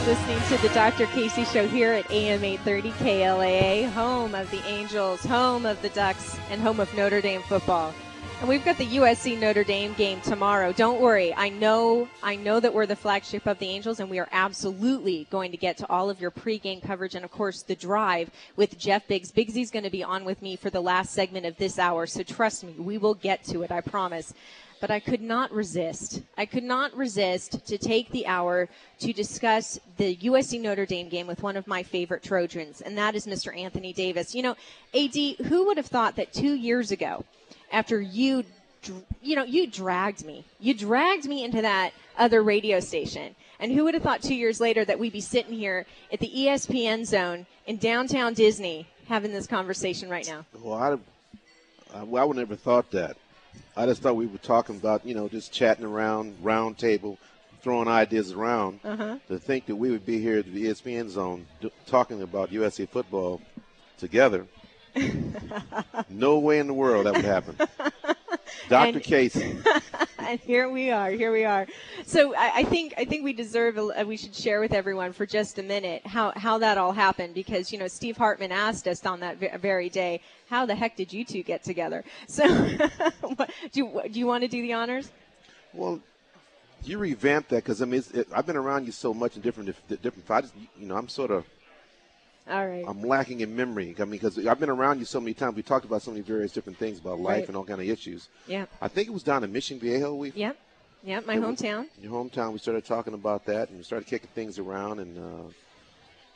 Listening to the Dr. Casey Show here at AM 830 KLAA, home of the Angels, home of the Ducks, and home of Notre Dame football. And we've got the USC Notre Dame game tomorrow. Don't worry. I know that we're the flagship of the Angels, and we are absolutely going to get to all of your pregame coverage and, of course, the drive with Jeff Biggs. Biggsy's going to be on with me for the last segment of this hour, so trust me, we will get to it, I promise. But I could not resist. To take the hour to discuss the USC Notre Dame game with one of my favorite Trojans, and that is Mr. Anthony Davis. You know, AD, who would have thought that 2 years ago, after you dragged me into that other radio station, and who would have thought 2 years later that we'd be sitting here at the ESPN Zone in downtown Disney having this conversation right now? Well, I would never thought that. I just thought we were talking about, just chatting around, round table, throwing ideas around. To think that we would be here at the ESPN Zone talking about USC football together. No way in the world that would happen. Dr. Casey. And here we are. So I think we deserve, we should share with everyone for just a minute how that all happened, because, Steve Hartman asked us on that very day, how the heck did you two get together? So do you want to do the honors? Well, you revamped that, because, I've been around you so much in different I'm sort of, all right. I'm lacking in memory. Because I've been around you so many times. We talked about so many various different things about life and all kind of issues. Yeah. I think it was down in Mission Viejo. Yep, my hometown. Your hometown. We started talking about that, and we started kicking things around, and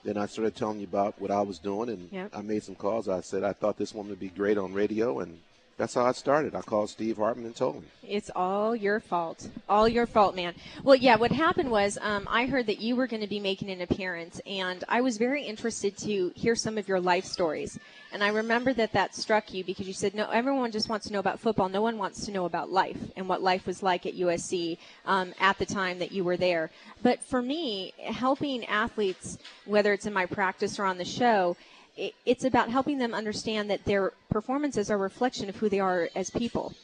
then I started telling you about what I was doing, and I made some calls. I said I thought this woman would be great on radio, and that's how it started. I called Steve Hartman and told him. It's all your fault. All your fault, man. Well, yeah, what happened was I heard that you were going to be making an appearance, and I was very interested to hear some of your life stories. And I remember that struck you because you said, no, everyone just wants to know about football. No one wants to know about life and what life was like at USC at the time that you were there. But for me, helping athletes, whether it's in my practice or on the show, it's about helping them understand that their performances are a reflection of who they are as people.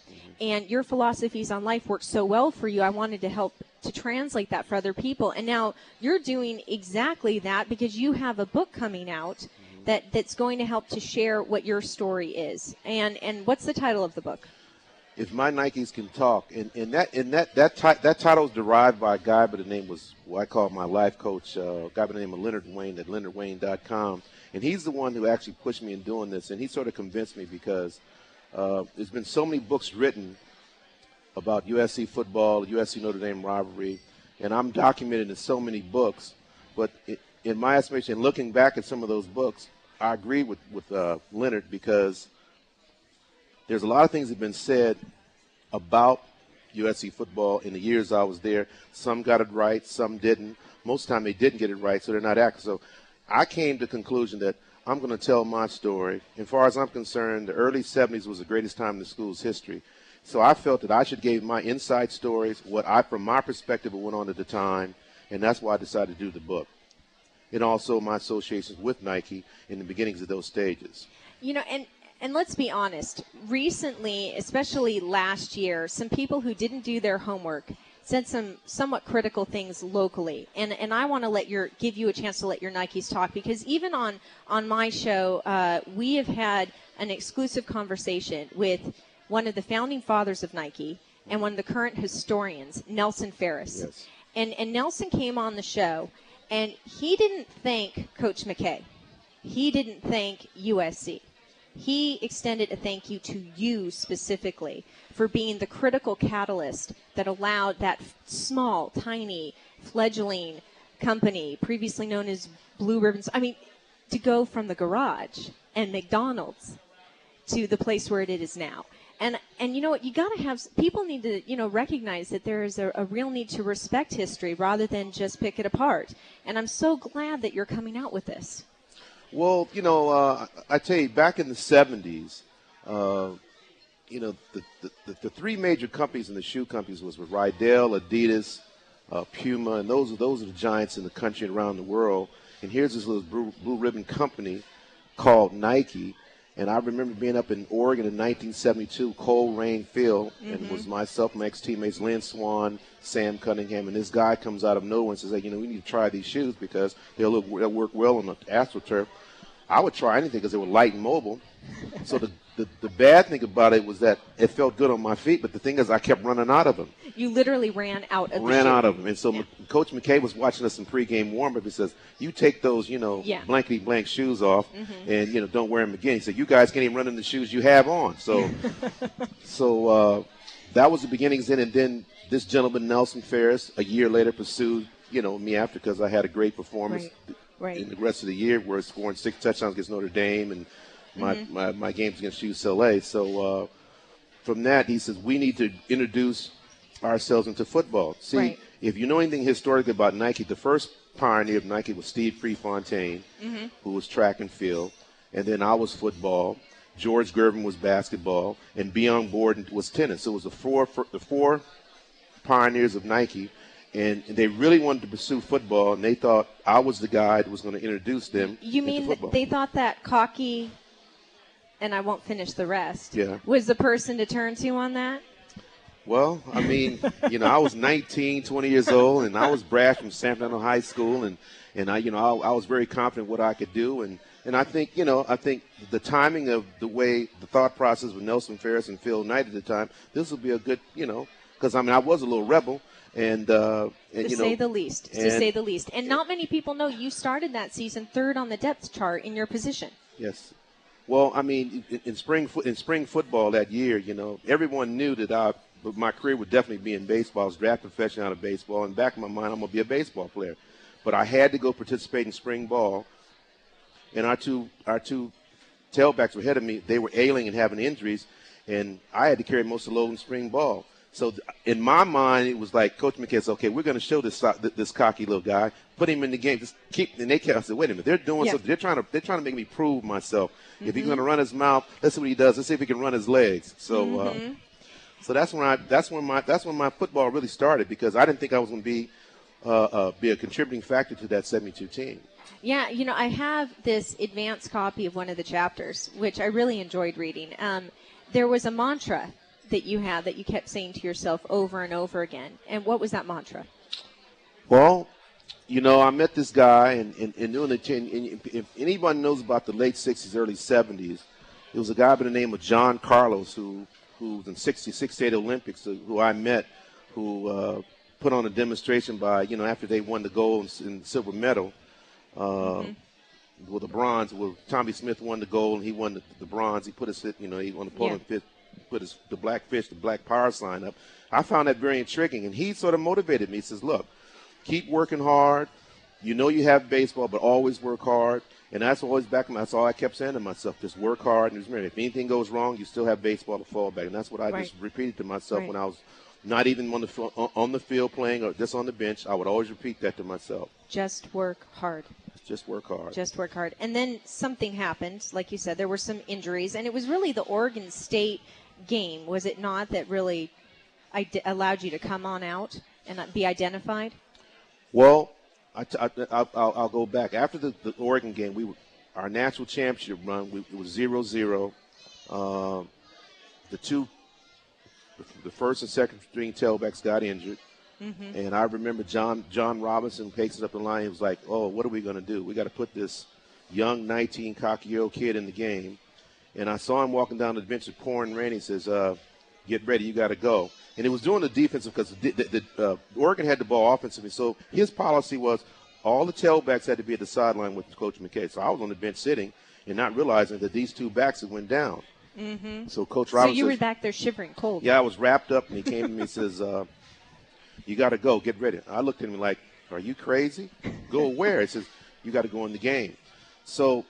And your philosophies on life work so well for you, I wanted to help to translate that for other people. And now you're doing exactly that, because you have a book coming out that's going to help to share what your story is. And what's the title of the book? If My Nikes Can Talk. And that title was derived by a guy by the name I call my life coach, a guy by the name of Leonard Wayne at leonardwayne.com. And he's the one who actually pushed me in doing this. And he sort of convinced me, because there's been so many books written about USC football, USC Notre Dame rivalry, and I'm documented in so many books. But in my estimation, looking back at some of those books, I agree with Leonard, because there's a lot of things that have been said about USC football in the years I was there. Some got it right, some didn't. Most of the time they didn't get it right, so they're not accurate. So I came to the conclusion that I'm going to tell my story. As far as I'm concerned, the early 70s was the greatest time in the school's history. So I felt that I should give my inside stories, from my perspective, what went on at the time, and that's why I decided to do the book. And also my associations with Nike in the beginnings of those stages. And let's be honest, recently, especially last year, some people who didn't do their homework said some somewhat critical things locally. And I want to give you a chance to let your Nikes talk, because even on my show, we have had an exclusive conversation with one of the founding fathers of Nike and one of the current historians, Nelson Ferris. Yes. And Nelson came on the show, and he didn't thank Coach McKay. He didn't thank USC. He extended a thank you to you specifically for being the critical catalyst that allowed that small, tiny, fledgling company, previously known as Blue Ribbons, to go from the garage and McDonald's to the place where it is now. And you know what, you got to have, people need to, recognize that there is a real need to respect history rather than just pick it apart. And I'm so glad that you're coming out with this. Well, I tell you, back in the 70s, the three major companies in the shoe companies was Rydell, Adidas, Puma, and those are the giants in the country and around the world. And here's this little blue ribbon company called Nike, And I remember being up in Oregon in 1972, cold rain field, and it was myself, my ex-teammates, Lynn Swan, Sam Cunningham, and this guy comes out of nowhere and says, hey, you know, we need to try these shoes because they'll work well on the AstroTurf. I would try anything because they were light and mobile. So the bad thing about it was that it felt good on my feet, but the thing is I kept running out of them. You literally ran out of them. And so Coach McKay was watching us in pregame warm-up. He says, you take those, blankety-blank shoes off and, don't wear them again. He said, you guys can't even run in the shoes you have on. So that was the beginnings then. And then this gentleman, Nelson Ferris, a year later pursued, me after because I had a great performance in the rest of the year where I scoring 6 touchdowns against Notre Dame and my games against UCLA. So from that, he says, we need to introduce ourselves into football. See, if you know anything historically about Nike, the first pioneer of Nike was Steve Prefontaine, who was track and field, and then I was football. George Gervin was basketball, and Beyond Borden was tennis. So it was the four pioneers of Nike, and they really wanted to pursue football, and they thought I was the guy that was going to introduce them. You mean football. They thought that Cocky, and I won't finish the rest, was the person to turn to on that? Well, I mean, I was 19, 20 years old, and I was brash from San Fernando High School, and I was very confident what I could do, and I think, the timing of the way the thought process with Nelson Ferris and Phil Knight at the time, this would be a good, because I was a little rebel, and to say the least, and not many people know you started that season 3rd on the depth chart in your position. Yes. Well, I mean, in spring football that year, everyone knew that my career would definitely be in baseball. I was drafted professionally out of baseball. In the back of my mind, I'm going to be a baseball player. But I had to go participate in spring ball. And our two tailbacks were ahead of me. They were ailing and having injuries. And I had to carry most of the load in spring ball. So in my mind, it was like Coach McKay said, okay, we're going to show this cocky little guy, put him in the game, and they kept. I said, wait a minute, they're doing something. They're trying to make me prove myself. If he's going to run his mouth, let's see what he does. Let's see if he can run his legs. So, so that's when my football really started because I didn't think I was going to be a contributing factor to that 72 team. Yeah, I have this advanced copy of one of the chapters, which I really enjoyed reading. There was a mantra that you had that you kept saying to yourself over and over again. And what was that mantra? Well, I met this guy and doing the 10. If anyone knows about the late 60s, early 70s, it was a guy by the name of John Carlos who was in 68 Olympics, who I met, who put on a demonstration by, after they won the gold and silver medal, with the bronze. Well, Tommy Smith won the gold and he won the bronze. He put his, he on the podium fifth. Put the black power sign up. I found that very intriguing, and he sort of motivated me. He says, look, keep working hard. You have baseball, but always work hard. And that's always that's all I kept saying to myself, just work hard. And if anything goes wrong, you still have baseball to fall back. And that's what I just repeated to myself when I was not even on the field playing or just on the bench. I would always repeat that to myself. Just work hard. Just work hard. Just work hard. And then something happened. Like you said, there were some injuries. And it was really the Oregon State game, was it not, that really allowed you to come on out and be identified? Well, I'll go back. After the Oregon game, our national championship run, it was 0-0. The first and second string tailbacks got injured. And I remember John Robinson takes it up the line. He was like, oh, what are we going to do? We got to put this young 19 cocky-year-old kid in the game. And I saw him walking down the bench with pouring rain. He says, get ready, you got to go. And it was doing the defensive because the Oregon had the ball offensively. So his policy was all the tailbacks had to be at the sideline with Coach McKay. So I was on the bench sitting and not realizing that these two backs had went down. So Coach Robinson. So you were back there shivering cold. Yeah, I was wrapped up, and he came to me and says, you got to go, get ready. I looked at him like, are you crazy? Go where? He says, you got to go in the game. So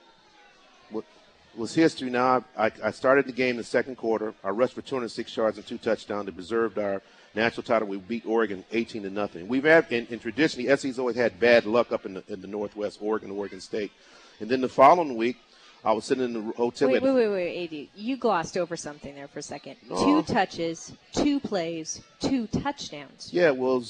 was history now. I started the game in the second quarter. I rushed for 206 yards and 2 touchdowns. It preserved our national title. We beat Oregon 18-0. We've had, and traditionally, SC's always had bad luck up in the Northwest, Oregon State. And then the following week, I was sitting in the hotel. Wait, AD. You glossed over something there for a second. 2 touches, 2 plays, 2 touchdowns. Yeah, well,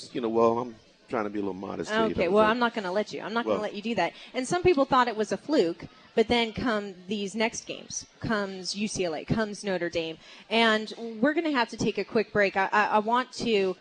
I'm trying to be a little modest. Okay, well, I'm not going to let you. I'm not going to let you do that. And some people thought it was a fluke. But then come these next games, comes UCLA, comes Notre Dame, and we're going to have to take a quick break. I want to